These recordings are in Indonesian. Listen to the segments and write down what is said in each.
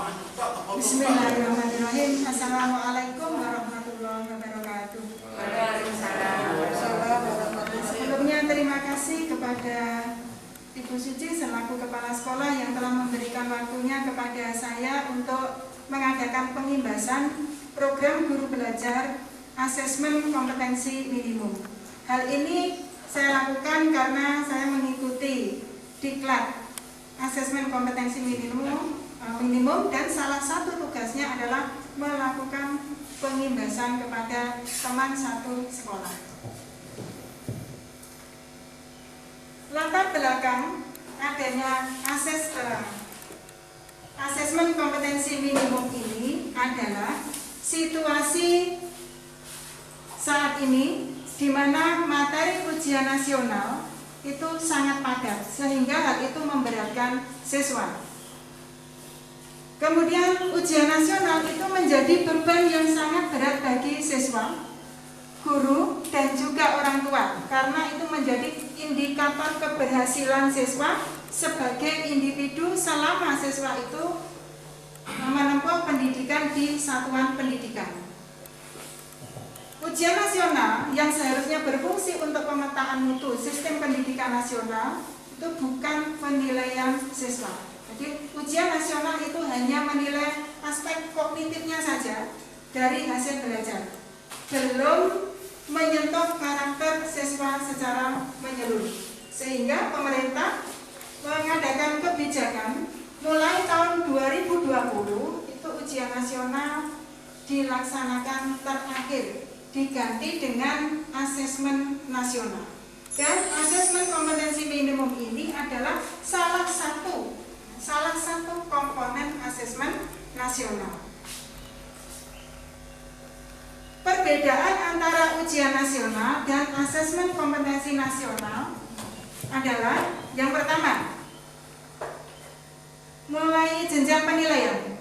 Bismillahirrahmanirrahim. Assalamualaikum warahmatullahi wabarakatuh. Sebelumnya terima kasih kepada Ibu Suci selaku Kepala Sekolah yang telah memberikan waktunya kepada saya untuk mengadakan pengimbasan program guru belajar asesmen kompetensi minimum. Hal ini saya lakukan karena saya mengikuti diklat asesmen kompetensi minimum dan salah satu tugasnya adalah melakukan pengimbasan kepada teman satu sekolah. Latar belakang adanya asesmen kompetensi minimum ini adalah situasi saat ini di mana materi ujian nasional itu sangat padat sehingga hal itu memberatkan siswa. Kemudian ujian nasional itu menjadi beban yang sangat berat bagi siswa, guru, dan juga orang tua karena itu menjadi indikator keberhasilan siswa sebagai individu selama siswa itu menempuh pendidikan di satuan pendidikan. Ujian nasional yang seharusnya berfungsi untuk pemetaan mutu sistem pendidikan nasional itu bukan penilaian siswa. Jadi ujian nasional itu hanya menilai aspek kognitifnya saja dari hasil belajar, belum menyentuh karakter siswa secara menyeluruh. Sehingga pemerintah mengadakan kebijakan mulai tahun 2020 itu ujian nasional dilaksanakan terakhir, diganti dengan asesmen nasional. Dan asesmen kompetensi minimum ini adalah salah satu komponen asesmen nasional. Perbedaan antara ujian nasional dan asesmen kompetensi nasional adalah yang pertama, mulai jenjang penilaian.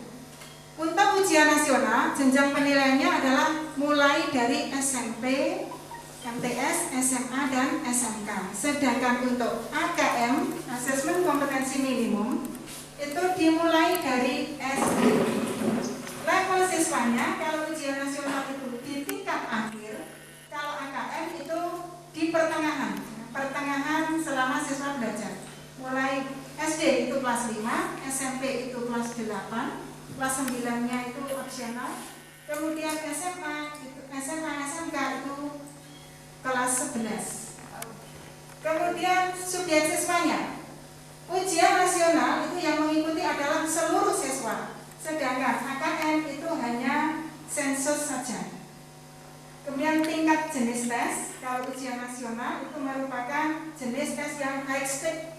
Untuk ujian nasional, jenjang penilaiannya adalah mulai dari SMP, MTS, SMA, dan SMK. Sedangkan untuk AKM, asesmen kompetensi minimum, itu dimulai dari SD. Level siswanya kalau ujian nasional itu di tingkat akhir, kalau AKM itu di pertengahan selama siswa belajar. Mulai SD itu kelas 5, SMP itu kelas 8, kelas 9-nya itu opsional. Kemudian SMA, SMK itu kelas 11. Kemudian subjek siswanya, ujian nasional itu yang mengikuti adalah seluruh siswa, sedangkan AKM itu hanya sensus saja. Kemudian tingkat jenis tes, kalau ujian nasional itu merupakan jenis tes yang high stake.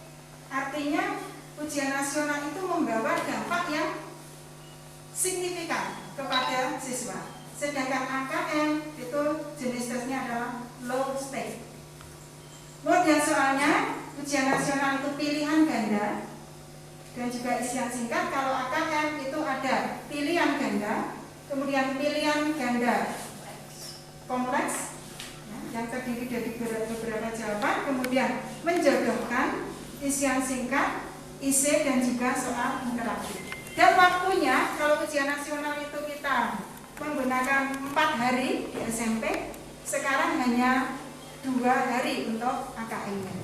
Artinya ujian nasional itu membawa dampak yang signifikan kepada siswa. Sedangkan AKM itu jenis tesnya adalah low stake. Model soalnya ujian nasional itu pilihan ganda dan juga isian singkat. Kalau AKM itu ada pilihan ganda, kemudian pilihan ganda kompleks yang terdiri dari beberapa jawaban, kemudian menjodohkan, isian singkat, IC, dan juga soal interaktif. Dan waktunya kalau ujian nasional itu kita menggunakan 4 hari di SMP, sekarang hanya 2 hari untuk AKM-nya.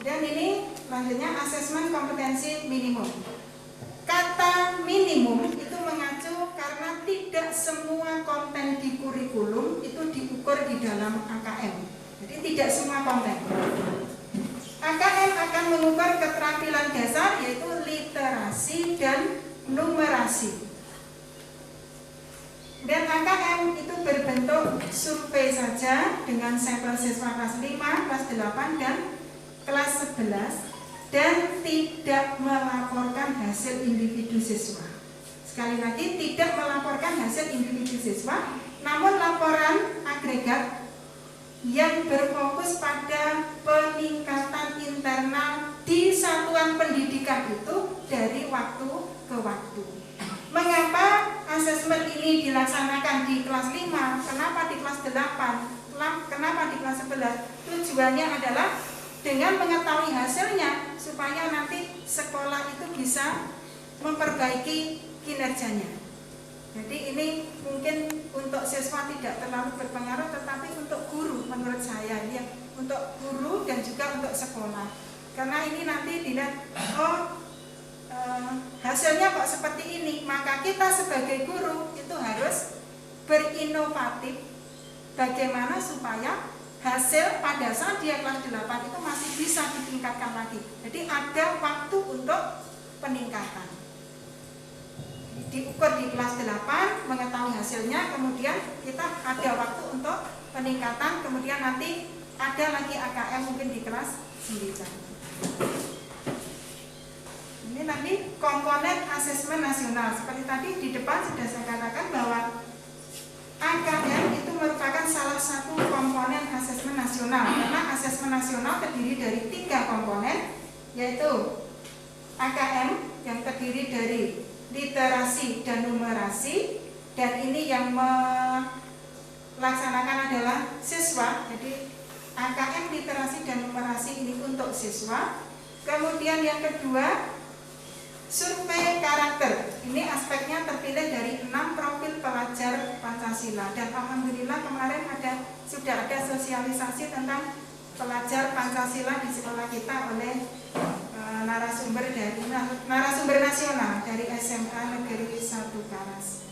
Dan ini lanjutnya asesmen kompetensi minimum. Kata minimum itu mengacu karena tidak semua konten di kurikulum itu diukur di dalam AKM. Jadi tidak semua konten. AKM akan mengukur keterampilan dasar yaitu literasi dan numerasi. Dan AKM itu berbentuk survei saja dengan sampel siswa kelas 5, kelas 8, dan kelas 11 dan tidak melaporkan hasil individu siswa. Sekali lagi, tidak melaporkan hasil individu siswa, namun laporan agregat yang berfokus pada peningkatan internal di satuan pendidikan itu dari waktu ke waktu. Mengapa asesmen ini dilaksanakan di kelas 5, kenapa di kelas 8, kenapa di kelas 11? Tujuannya adalah dengan mengetahui hasilnya supaya nanti sekolah itu bisa memperbaiki kinerjanya. Jadi ini mungkin untuk siswa tidak terlalu berpengaruh, tetapi untuk guru menurut saya ya, untuk guru dan juga untuk sekolah. Karena ini nanti dilihat, hasilnya kok seperti ini, maka kita sebagai guru itu harus berinovatif bagaimana supaya hasil pada saat dia kelas 8 itu masih bisa ditingkatkan lagi. Jadi ada waktu untuk peningkatan. Diukur di kelas 8, mengetahui hasilnya, kemudian kita ada waktu untuk peningkatan, kemudian nanti ada lagi AKM mungkin di kelas 9. Ini nanti komponen asesmen nasional. Seperti tadi di depan sudah saya katakan bahwa AKM itu merupakan salah satu komponen asesmen nasional. Karena asesmen nasional terdiri dari 3 komponen, yaitu AKM yang terdiri dari literasi dan numerasi, dan ini yang melaksanakan adalah siswa. Jadi AKM literasi dan numerasi ini untuk siswa. Kemudian yang kedua, survei karakter. Ini aspeknya terpilih dari 6 profil pelajar Pancasila, dan alhamdulillah kemarin sudah ada sosialisasi tentang pelajar Pancasila di sekolah kita oleh narasumber nasional dari SMA Negeri 1 Karas.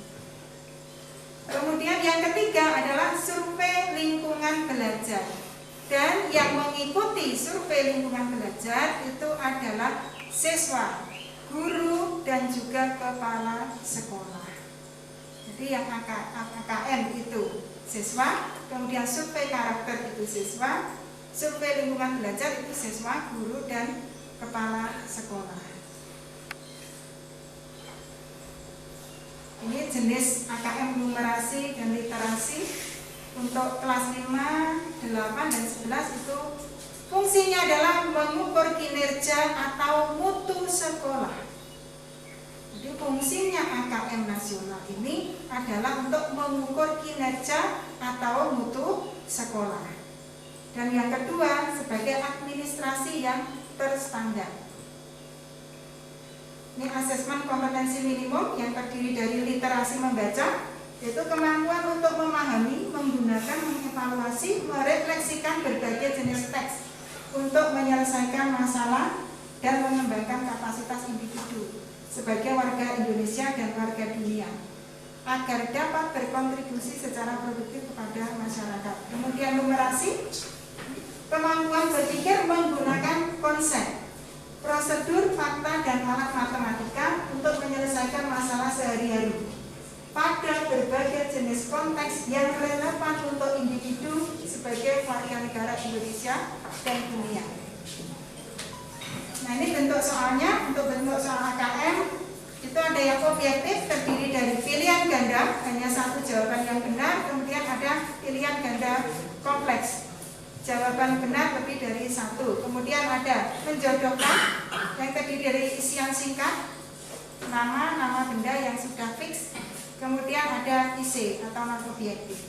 Kemudian yang ketiga adalah survei lingkungan belajar. Dan yang mengikuti survei lingkungan belajar itu adalah siswa, guru, dan juga kepala sekolah. Jadi yang AKM itu siswa, kemudian survei karakter itu siswa, survei lingkungan belajar itu siswa, guru, dan kepala sekolah. Ini jenis AKM numerasi dan literasi. Untuk kelas 5, 8, dan 11 itu fungsinya adalah mengukur kinerja atau mutu sekolah. Jadi fungsinya AKM nasional ini adalah untuk mengukur kinerja atau mutu sekolah. Dan yang kedua, sebagai administrasi yang terstandar. Ini asesmen kompetensi minimum yang terdiri dari literasi membaca, yaitu kemampuan untuk memahami, menggunakan, mengevaluasi, merefleksikan berbagai jenis teks untuk menyelesaikan masalah dan mengembangkan kapasitas individu sebagai warga Indonesia dan warga dunia agar dapat berkontribusi secara produktif kepada masyarakat. Kemudian numerasi, kemampuan berpikir menggunakan konsep, prosedur, fakta, dan alat matematika untuk menyelesaikan masalah sehari-hari pada berbagai jenis konteks yang relevan untuk individu sebagai warga negara Indonesia dan dunia. Nah, ini bentuk soalnya. Untuk bentuk soal AKM itu ada yang objektif, terdiri dari pilihan ganda, hanya satu jawaban yang benar, kemudian ada pilihan ganda kompleks, jawaban benar lebih dari satu. Kemudian ada menjodohkan yang terdiri dari isian singkat, nama benda yang sudah fix. Kemudian ada IC atau non objektif.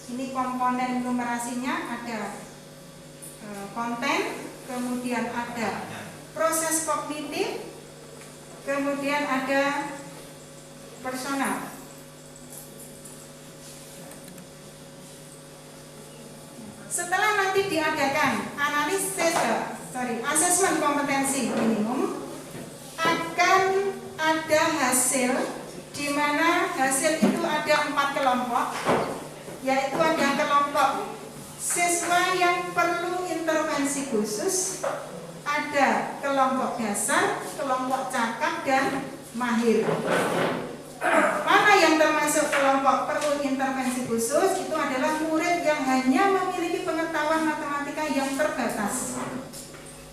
Ini komponen numerasinya ada konten, kemudian ada proses kognitif, kemudian ada personal. Setelah nanti diadakan asesmen kompetensi minimum, akan ada hasil di mana hasil itu ada 4 kelompok, yaitu ada kelompok siswa yang perlu intervensi khusus, ada kelompok dasar, kelompok cakap, dan mahir. Mana yang termasuk kelompok perlu intervensi khusus? Itu adalah murid yang hanya memiliki pengetahuan matematika yang terbatas.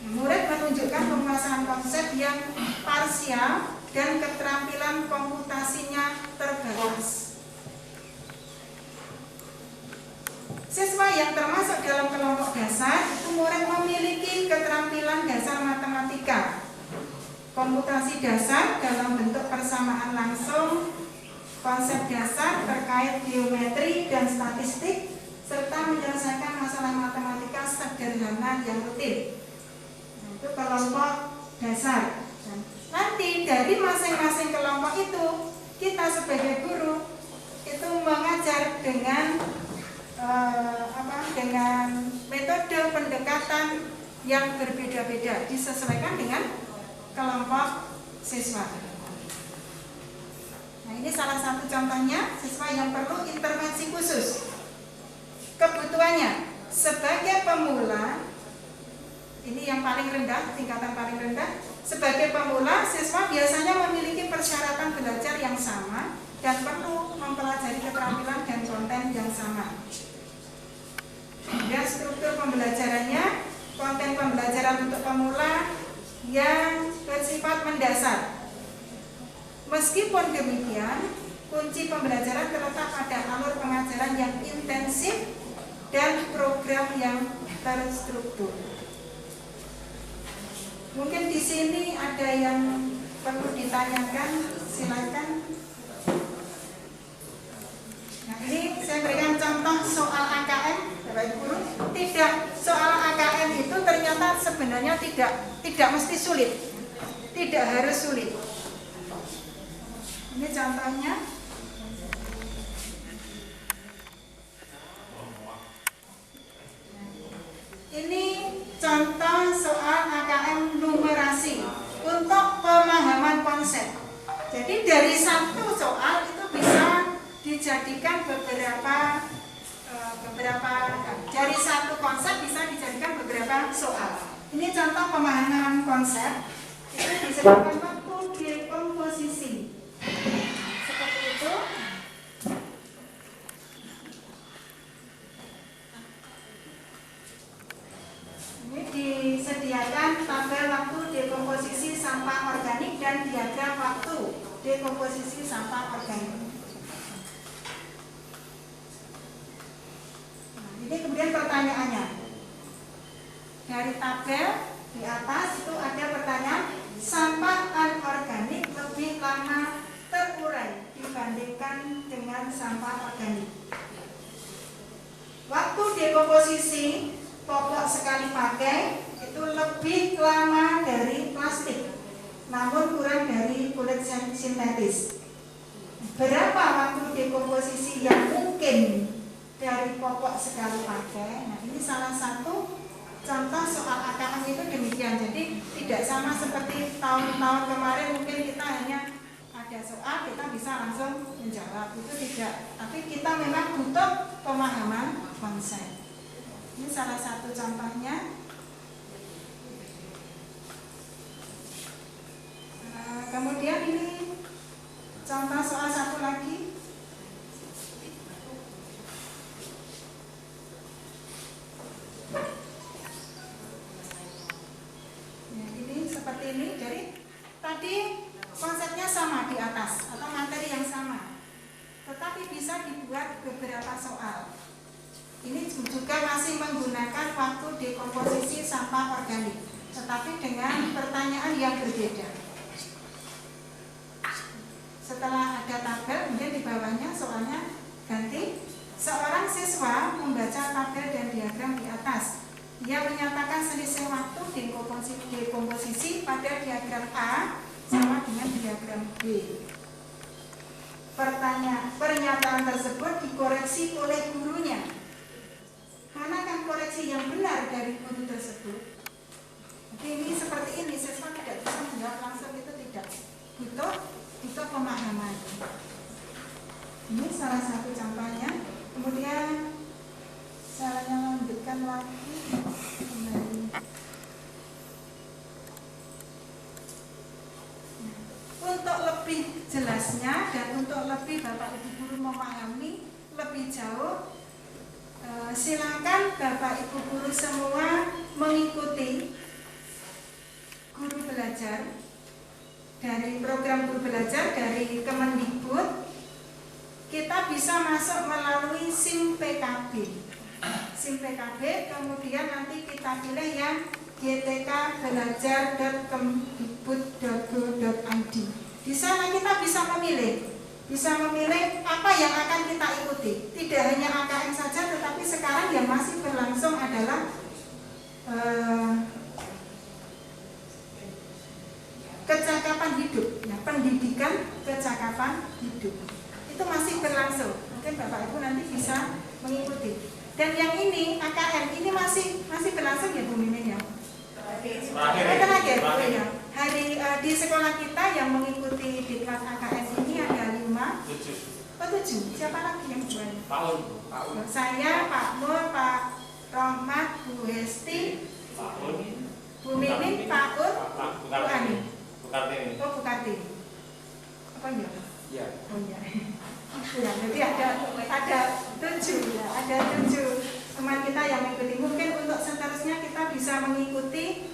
Murid menunjukkan penguasaan konsep yang parsial dan keterampilan komputasinya terbatas. Siswa yang termasuk dalam kelompok dasar itu murid memiliki keterampilan dasar matematika, komputasi dasar dalam bentuk persamaan langsung, konsep dasar terkait geometri dan statistik, serta menyelesaikan masalah matematika sederhana yang rutin. Nah, itu kelompok dasar. Dan nanti dari masing-masing kelompok itu kita sebagai guru itu mengajar dengan dengan metode pendekatan yang berbeda-beda, disesuaikan dengan kelompok siswa. Nah, ini salah satu contohnya siswa yang perlu intervensi khusus. Kebutuhannya sebagai pemula, ini yang paling rendah, tingkatan paling rendah. Sebagai pemula, siswa biasanya memiliki persyaratan belajar yang sama dan perlu mempelajari keterampilan dan konten yang sama. Dan struktur pembelajarannya, konten pembelajaran untuk pemula yang bersifat mendasar. Meskipun demikian, kunci pembelajaran terletak pada alur pengajaran yang intensif dan program yang terstruktur. Mungkin di sini ada yang perlu ditanyakan, silakan. Nah, ini saya berikan contoh soal AKM, Bapak Ibu Guru. Tidak, soal AKM itu ternyata sebenarnya tidak mesti sulit, tidak harus sulit. Ini contohnya. Ini contoh soal AKM numerasi untuk pemahaman konsep. Jadi dari satu soal itu bisa dijadikan beberapa dari satu konsep bisa dijadikan beberapa soal. Ini contoh pemahaman konsep. Itu disebutkan waktu dekomposisi. Seperti itu. Ini disediakan tabel waktu dekomposisi sampah organik dan diagram waktu dekomposisi sampah organik. Nah, ini kemudian pertanyaannya. Dari tabel di atas itu ada pertanyaan, sampah anorganik lebih lama terurai dibandingkan dengan sampah organik. Waktu dekomposisi popok sekali pakai itu lebih lama dari plastik, namun kurang dari kulit sintetis. Berapa waktu dekomposisi yang mungkin dari popok sekali pakai? Nah, ini salah satu contoh soal AKM itu demikian. Jadi tidak sama seperti tahun-tahun kemarin, mungkin kita hanya ada soal kita bisa langsung menjawab, itu tidak. Tapi kita memang butuh pemahaman konsep. Ini salah satu contohnya. Kemudian ini contoh soal satu lagi. Ya, ini seperti ini. Jadi tadi konsepnya sama di atas atau materi yang sama, tetapi bisa dibuat beberapa soal. Ini juga masih menggunakan waktu dekomposisi sampah organik, tetapi dengan pertanyaan yang berbeda. Setelah ada tabel, kemudian di bawahnya soalnya ganti. Seorang siswa membaca tabel dan diagram di atas. Ia menyatakan selisih waktu dekomposisi pada diagram A sama dengan diagram B. Pernyataan tersebut dikoreksi oleh gurunya. Manakah koreksi yang benar dari guru tersebut? Jadi ini seperti ini, siswa tidak bisa menjawab langsung, itu tidak. Butuh pemahaman. Ini salah satu contohnya. Kemudian saya lanjutkan lagi kembali. Untuk lebih jelasnya dan untuk lebih Bapak Ibu Guru memahami lebih jauh, silakan Bapak Ibu Guru semua mengikuti Guru Belajar dari program Guru Belajar dari Kemendikbud. Kita bisa masuk melalui SIM PKB. SIM PKB, kemudian nanti kita pilih yang gtkbelajar.kemdikbud.go.id. Di sana kita bisa memilih bisa memilih apa yang akan kita ikuti. Tidak hanya AKM saja, tetapi sekarang yang masih berlangsung adalah kecakapan hidup, ya, pendidikan kecakapan hidup. Itu masih berlangsung. Mungkin Bapak Ibu nanti bisa mengikuti. Dan yang ini AKM ini masih berlangsung ya Bu Mimin ya. Terakhir. Ya. Hari di sekolah kita yang mengikuti diklat AKM ini ada 7. Siapa lagi yang buat? Pak Un. Saya, Pak Nur, Pak Rohmat, Bu Hesti, Bu Mimin, Pak Un, Bu Ani. Oh, Bu Kartini. Apa ya? Iya. Oh iya. Ya, jadi ada 7 ya, ada 7 teman kita yang mengikuti. Mungkin untuk seterusnya kita bisa mengikuti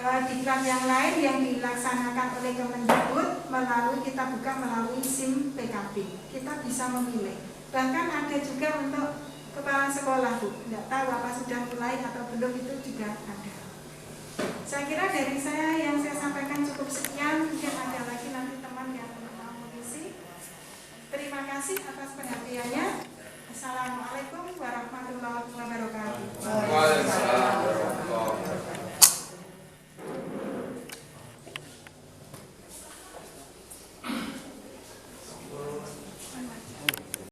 diklat yang lain yang dilaksanakan oleh Kemendikbud melalui SIM PKB. Kita bisa memilih. Bahkan ada juga untuk kepala sekolah Bu. Tidak tahu apa sudah mulai atau belum, itu juga ada. Saya kira dari saya yang saya sampaikan cukup sekian. Mungkin ada lagi nanti teman yang mau mengisi. Terima kasih atas perhatiannya. Assalamualaikum warahmatullahi wabarakatuh.